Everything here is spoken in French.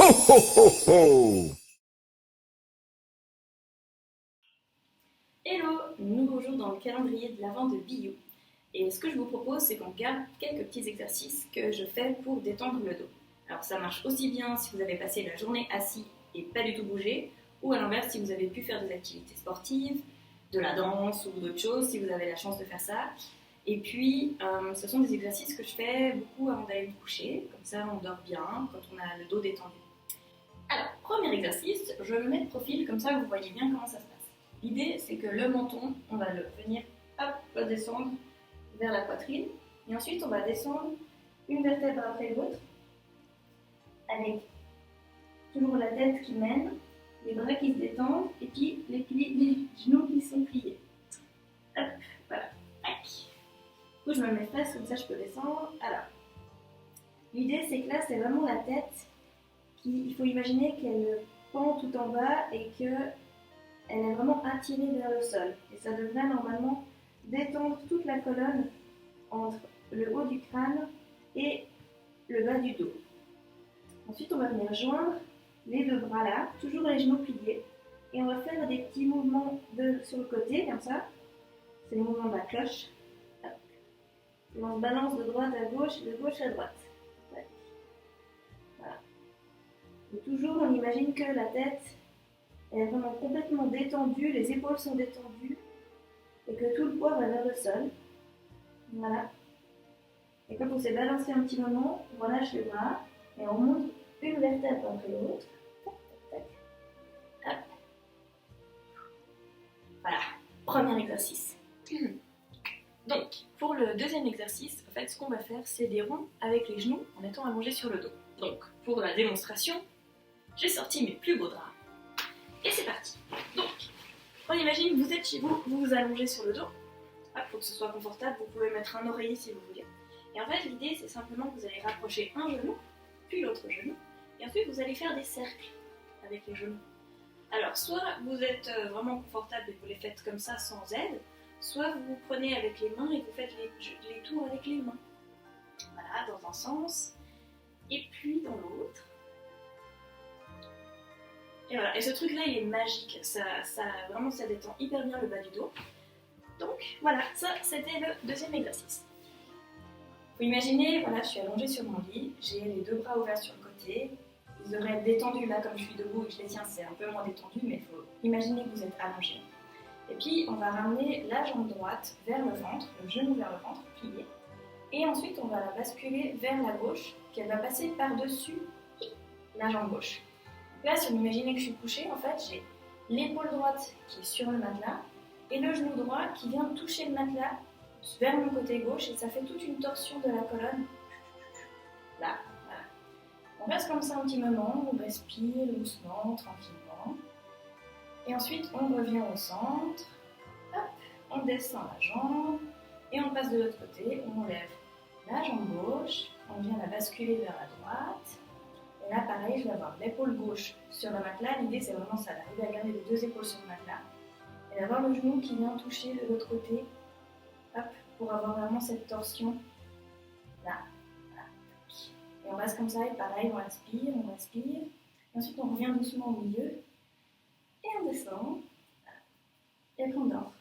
Ho, ho, ho, ho! Hello, nouveau jour dans le calendrier de l'Avent de Bio. Et ce que je vous propose, c'est qu'on regarde quelques petits exercices que je fais pour détendre le dos. Alors ça marche aussi bien si vous avez passé la journée assis et pas du tout bougé, ou à l'inverse si vous avez pu faire des activités sportives, de la danse ou d'autres choses, si vous avez la chance de faire ça. Et puis, ce sont des exercices que je fais beaucoup avant d'aller me coucher, comme ça on dort bien quand on a le dos détendu. Alors, premier exercice, je me mets de profil, comme ça vous voyez bien comment ça se passe. L'idée, c'est que le menton, on va le venir, hop, le descendre vers la poitrine. Et ensuite, on va descendre une vertèbre après l'autre, avec toujours la tête qui mène, les bras qui se détendent, et puis les genoux qui sont pliés. Hop, voilà. Tac. Du coup, je me mets face, comme ça je peux descendre. Alors, l'idée, c'est que là, c'est vraiment la tête il faut imaginer qu'elle pend tout en bas et qu'elle est vraiment attirée vers le sol. Et ça devrait normalement détendre toute la colonne entre le haut du crâne et le bas du dos. Ensuite, on va venir joindre les deux bras là, toujours les genoux pliés. Et on va faire des petits mouvements sur le côté, comme ça. C'est le mouvement de la cloche. Hop. Et on se balance de droite à gauche et de gauche à droite. Voilà. Et toujours, on imagine que la tête est vraiment complètement détendue, les épaules sont détendues et que tout le poids va vers le sol. Voilà. Et quand on s'est balancé un petit moment, on relâche les bras et on monte une vertèbre après l'autre. Hop. Voilà, premier exercice. Donc, pour le deuxième exercice, en fait, ce qu'on va faire, c'est des ronds avec les genoux en étant allongés sur le dos. Donc, pour la démonstration, j'ai sorti mes plus beaux draps. Et c'est parti. Donc, on imagine que vous êtes chez vous, vous vous allongez sur le dos. Pour que ce soit confortable, vous pouvez mettre un oreiller si vous voulez. Et en fait, l'idée, c'est simplement que vous allez rapprocher un genou, puis l'autre genou, et ensuite vous allez faire des cercles avec les genoux. Alors, soit vous êtes vraiment confortable et vous les faites comme ça sans aide, soit vous vous prenez avec les mains et vous faites les tours avec les mains. Voilà, dans un sens, et puis dans l'autre. Et voilà, et ce truc-là, il est magique, ça détend hyper bien le bas du dos. Donc voilà, ça c'était le deuxième exercice. Vous imaginez, voilà, je suis allongée sur mon lit, j'ai les deux bras ouverts sur le côté, ils devraient être détendus là, comme je suis debout et que je les tiens, c'est un peu moins détendu, mais il faut imaginer que vous êtes allongé. Et puis on va ramener la jambe droite vers le ventre, le genou vers le ventre, plié, et ensuite on va la basculer vers la gauche, qu'elle va passer par-dessus la jambe gauche. Là, si vous imaginez que je suis couchée, en fait, j'ai l'épaule droite qui est sur le matelas et le genou droit qui vient toucher le matelas vers mon côté gauche et ça fait toute une torsion de la colonne. Là, voilà. On reste comme ça un petit moment, on respire doucement, tranquillement. Et ensuite, on revient au centre. Hop, on descend la jambe et on passe de l'autre côté. On enlève la jambe gauche, on vient la basculer vers la droite. Et là, pareil, je vais avoir l'épaule gauche sur le matelas. L'idée, c'est vraiment ça, d'arriver à garder les deux épaules sur le matelas. Et d'avoir le genou qui vient toucher de l'autre côté. Hop, pour avoir vraiment cette torsion. Là. Voilà. Et on reste comme ça, et pareil, on respire, on respire. Et ensuite, on revient doucement au milieu. Et on descend. Voilà. Et après, on dort.